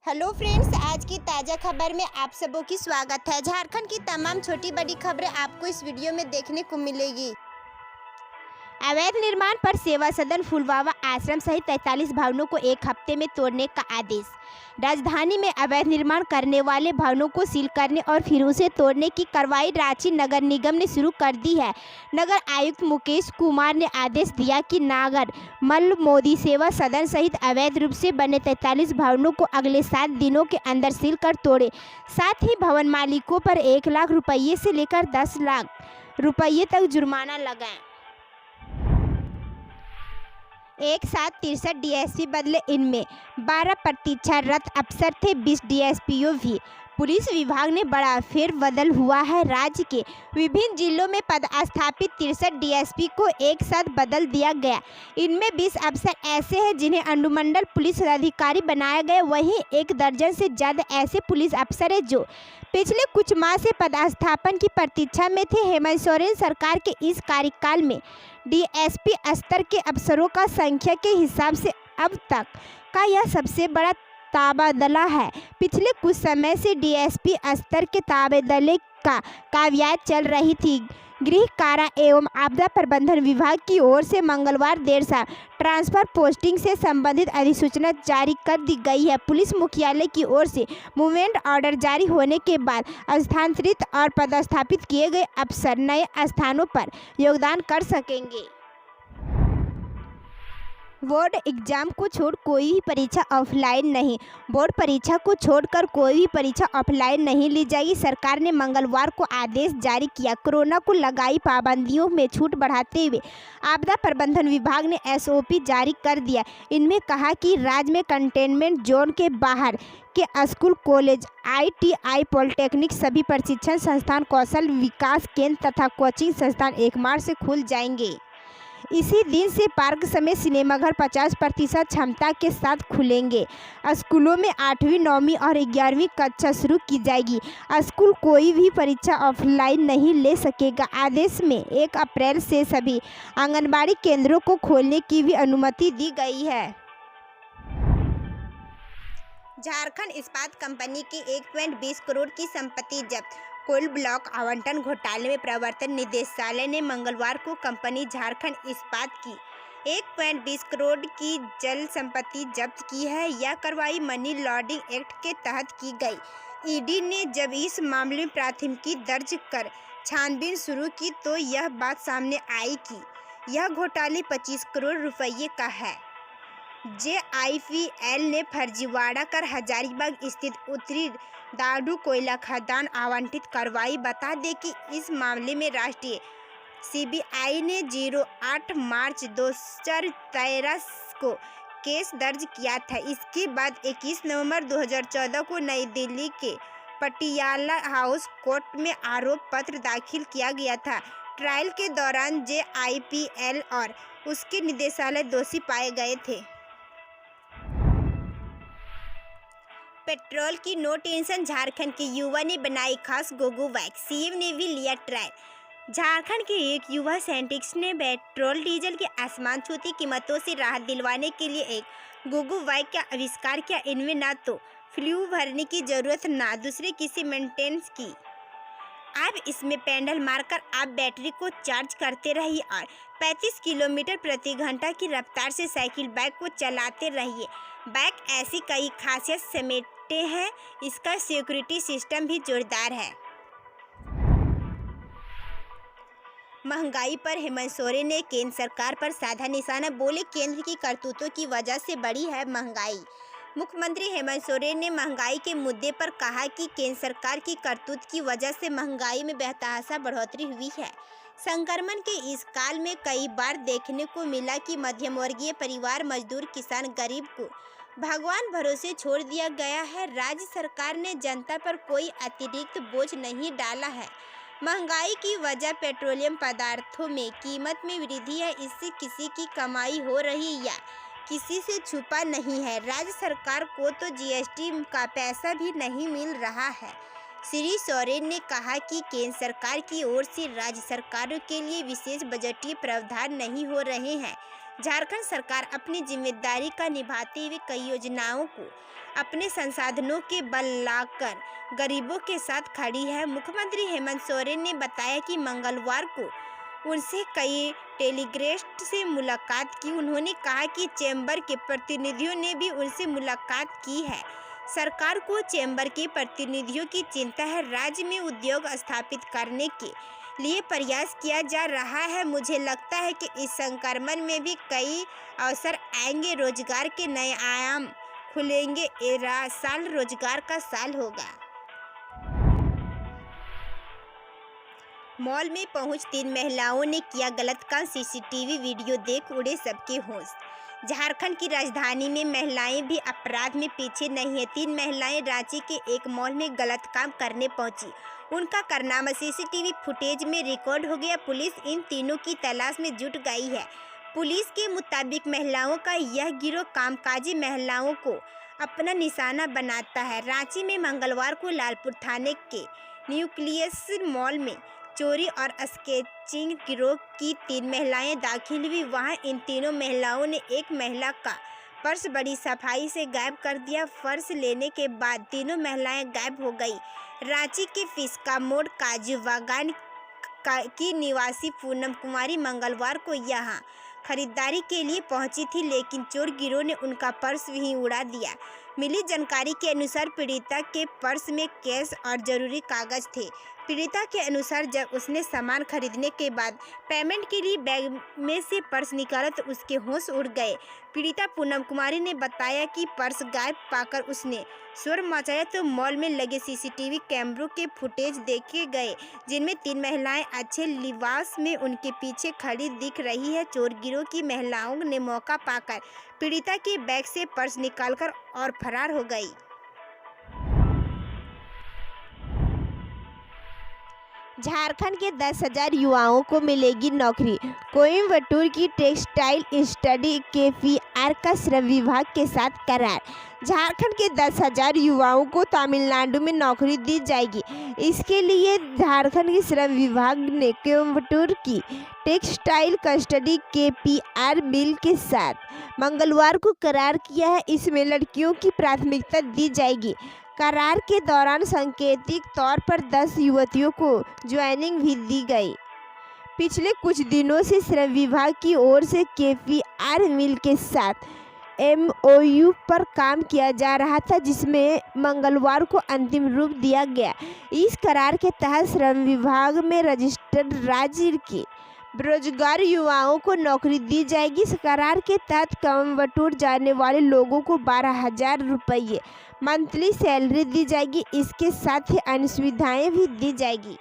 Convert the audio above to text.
Hello friends, आज की ताज़ा खबर में आप सबों की स्वागत है। झारखंड की तमाम छोटी बड़ी खबरें आपको इस वीडियो में देखने को मिलेगी। अवैध निर्माण पर सेवा सदन फुलवावा आश्रम सहित 43 भवनों को एक हफ्ते में तोड़ने का आदेश। राजधानी में अवैध निर्माण करने वाले भवनों को सील करने और फिर उसे तोड़ने की कार्रवाई रांची नगर निगम ने शुरू कर दी है। नगर आयुक्त मुकेश कुमार ने आदेश दिया कि नागर मल्ल मोदी सेवा सदन सहित अवैध रूप से बने 43 भवनों को अगले 7 दिनों के अंदर सील कर तोड़े। साथ ही भवन मालिकों पर 1 लाख रुपये से लेकर 10 लाख रुपये तक जुर्माना लगाएं। एक साथ 63 डीएसपी बदले, इनमें 12 प्रतीक्षारत अफसर थे, 20 डीएसपीओ भी। पुलिस विभाग में बड़ा फेरबदल हुआ है। राज्य के विभिन्न जिलों में पदस्थापित 63 डीएसपी को एक साथ बदल दिया गया। इनमें 20 अफसर ऐसे हैं जिन्हें अनुमंडल पुलिस अधिकारी बनाया गया। वहीं 1 दर्जन से ज़्यादा ऐसे पुलिस अफसर हैं जो पिछले कुछ माह से पदस्थापन की प्रतीक्षा में थे। हेमंत सोरेन सरकार के इस कार्यकाल में डीएसपी स्तर के अफसरों का संख्या के हिसाब से अब तक का यह सबसे बड़ा तबादला है। पिछले कुछ समय से डीएसपी स्तर के तबादले का कवायद चल रही थी। गृह कारा एवं आपदा प्रबंधन विभाग की ओर से मंगलवार देर शाम ट्रांसफर पोस्टिंग से संबंधित अधिसूचना जारी कर दी गई है। पुलिस मुख्यालय की ओर से मूवमेंट ऑर्डर जारी होने के बाद स्थानांतरित और पदस्थापित किए गए अफसर नए स्थानों पर योगदान कर सकेंगे। बोर्ड एग्जाम को छोड़ कोई भी परीक्षा ऑफलाइन नहीं। बोर्ड परीक्षा को छोड़कर कोई भी परीक्षा ऑफलाइन नहीं ली जाएगी। सरकार ने मंगलवार को आदेश जारी किया। कोरोना को लगाई पाबंदियों में छूट बढ़ाते हुए आपदा प्रबंधन विभाग ने एसओपी जारी कर दिया। इनमें कहा कि राज्य में कंटेनमेंट जोन के बाहर के स्कूल, कॉलेज, आईटीआई, पॉलिटेक्निक, सभी प्रशिक्षण संस्थान, कौशल विकास केंद्र तथा कोचिंग संस्थान 1 मार्च से खुल जाएंगे। इसी दिन से पार्क समेत सिनेमाघर 50% क्षमता के साथ खुलेंगे। स्कूलों में 8वीं, 9वीं और 11वीं कक्षा शुरू की जाएगी। स्कूल कोई भी परीक्षा ऑफलाइन नहीं ले सकेगा। आदेश में 1 अप्रैल से सभी आंगनबाड़ी केंद्रों को खोलने की भी अनुमति दी गई है। झारखंड इस्पात कंपनी की 1.20 करोड़ की संपत्ति जब्त। कोल ब्लॉक आवंटन घोटाले में प्रवर्तन निदेशालय ने मंगलवार को कंपनी झारखंड इस्पात की 1.20 करोड़ की जल संपत्ति जब्त की है। यह कार्रवाई मनी लॉन्ड्रिंग एक्ट के तहत की गई। ईडी ने जब इस मामले में प्राथमिकी दर्ज कर छानबीन शुरू की तो यह बात सामने आई कि यह घोटाले 25 करोड़ रुपये का है। जेआईपीएल ने फर्जीवाड़ा कर हजारीबाग स्थित उत्तरी दादू कोयला खदान आवंटित करवाई। बता दें कि इस मामले में राष्ट्रीय सीबीआई ने 08 मार्च 2013 को केस दर्ज किया था। इसके बाद 21 नवंबर 2014 को नई दिल्ली के पटियाला हाउस कोर्ट में आरोप पत्र दाखिल किया गया था। ट्रायल के दौरान जेआईपीएल और उसके निदेशालय दोषी पाए गए थे। पेट्रोल की नो टेंशन, झारखंड के युवा ने बनाई खास गोगो बाइक, सीएम ने भी लिया ट्रायल। झारखंड के एक युवा साइंटिस्ट ने पेट्रोल डीजल की आसमान छूती कीमतों से राहत दिलवाने के लिए एक गोगो बाइक का आविष्कार किया। इनमें ना तो फ्यूल भरने की जरूरत ना दूसरे किसी मेंटेनेंस की। आप इसमें पेडल मारकर आप बैटरी को चार्ज करते रहिए और 35 किलोमीटर प्रति घंटा की रफ्तार से साइकिल बाइक को चलाते रहिए। बाइक ऐसी कई खासियत समेटे हैं। इसका सिक्योरिटी सिस्टम भी जोरदार है। महंगाई पर हेमंत सोरेन ने केंद्र सरकार पर साधा निशाना, बोले केंद्र की करतूतों की वजह से बढ़ी है महंगाई। मुख्यमंत्री हेमंत सोरेन ने महंगाई के मुद्दे पर कहा कि केंद्र सरकार की करतूत की वजह से महंगाई में बेतहाशा बढ़ोतरी हुई है। संक्रमण के इस काल में कई बार देखने को मिला कि मध्यम वर्गीय परिवार, मजदूर, किसान, गरीब को भगवान भरोसे छोड़ दिया गया है। राज्य सरकार ने जनता पर कोई अतिरिक्त बोझ नहीं डाला है। महंगाई की वजह पेट्रोलियम पदार्थों में कीमत में वृद्धि है। इससे किसी की कमाई हो रही या किसी से छुपा नहीं है। राज्य सरकार को तो जीएसटी का पैसा भी नहीं मिल रहा है। श्री सोरेन ने कहा कि केंद्र सरकार की ओर से राज्य सरकारों के लिए विशेष बजटीय प्रावधान नहीं हो रहे हैं। झारखंड सरकार अपनी जिम्मेदारी का निभाते हुए कई योजनाओं को अपने संसाधनों के बल लाकर गरीबों के साथ खड़ी है। मुख्यमंत्री हेमंत सोरेन ने बताया कि मंगलवार को उनसे कई टेलीग्रास्ट से मुलाकात की। उन्होंने कहा कि चैम्बर के प्रतिनिधियों ने भी उनसे मुलाकात की है। सरकार को चैम्बर के प्रतिनिधियों की चिंता है। राज्य में उद्योग स्थापित करने के लिए प्रयास किया जा रहा है। मुझे लगता है कि इस संक्रमण में भी कई अवसर आएंगे, रोजगार के नए आयाम खुलेंगे। ये साल रोजगार का साल होगा। मॉल में पहुंच 3 महिलाओं ने किया गलत काम, सीसीटीवी वीडियो देख उड़े सबके होश। झारखंड की राजधानी में महिलाएं भी अपराध में पीछे नहीं है। 3 महिलाएं रांची के एक मॉल में गलत काम करने पहुंची। उनका कारनामा सीसीटीवी फुटेज में रिकॉर्ड हो गया। पुलिस इन तीनों की तलाश में जुट गई है। पुलिस के मुताबिक महिलाओं का यह गिरोह कामकाजी महिलाओं को अपना निशाना बनाता है। रांची में मंगलवार को लालपुर थाने के न्यूक्लियस मॉल में चोरी और स्केचिंग गिरोह की 3 महिलाएं दाखिल हुई। वहां इन तीनों महिलाओं ने एक महिला का पर्स बड़ी सफाई से गायब कर दिया। पर्स लेने के बाद तीनों महिलाएं गायब हो गई। रांची के फिस्का मोड़ काजू बागान की निवासी पूनम कुमारी मंगलवार को यहां खरीदारी के लिए पहुंची थी, लेकिन चोर गिरोह ने उनका पर्स वहीं उड़ा दिया। मिली जानकारी के अनुसार पीड़िता के पर्स में कैश और जरूरी कागज थे। पीड़िता के अनुसार जब उसने सामान खरीदने के बाद पेमेंट के लिए बैग में से पर्स निकाला तो उसके होश उड़ गए। पीड़िता पूनम कुमारी ने बताया कि पर्स गायब पाकर उसने शोर मचाया तो मॉल में लगे सीसीटीवी कैमरों के फुटेज देखे गए, जिनमें 3 महिलाएं अच्छे लिबास में उनके पीछे खड़ी दिख रही है। चोर गिरोह की महिलाओं ने मौका पाकर पीड़िता के बैग से पर्स निकालकर और फरार हो गई। झारखंड के 10,000 युवाओं को मिलेगी नौकरी। कोयम्बटूर की टेक्सटाइल स्टडी KPR का श्रम विभाग के साथ करार। झारखंड के 10,000 युवाओं को तमिलनाडु में नौकरी दी जाएगी। इसके लिए झारखंड के श्रम विभाग ने कोयम्बटूर की टेक्सटाइल कस्टडी KPR मिल के साथ मंगलवार को करार किया है। इसमें लड़कियों की प्राथमिकता दी जाएगी। करार के दौरान सांकेतिक तौर पर 10 युवतियों को ज्वाइनिंग भी दी गई। पिछले कुछ दिनों से श्रम विभाग की ओर से KPR मिल के साथ MOU पर काम किया जा रहा था, जिसमें मंगलवार को अंतिम रूप दिया गया। इस करार के तहत श्रम विभाग में रजिस्टर्ड राज्य के बेरोजगार युवाओं को नौकरी दी जाएगी। इस करार के तहत कोयम्बटूर जाने वाले लोगों को 12,000 रुपये मंथली सैलरी दी जाएगी। इसके साथ ही अन्य सुविधाएं भी दी जाएगी।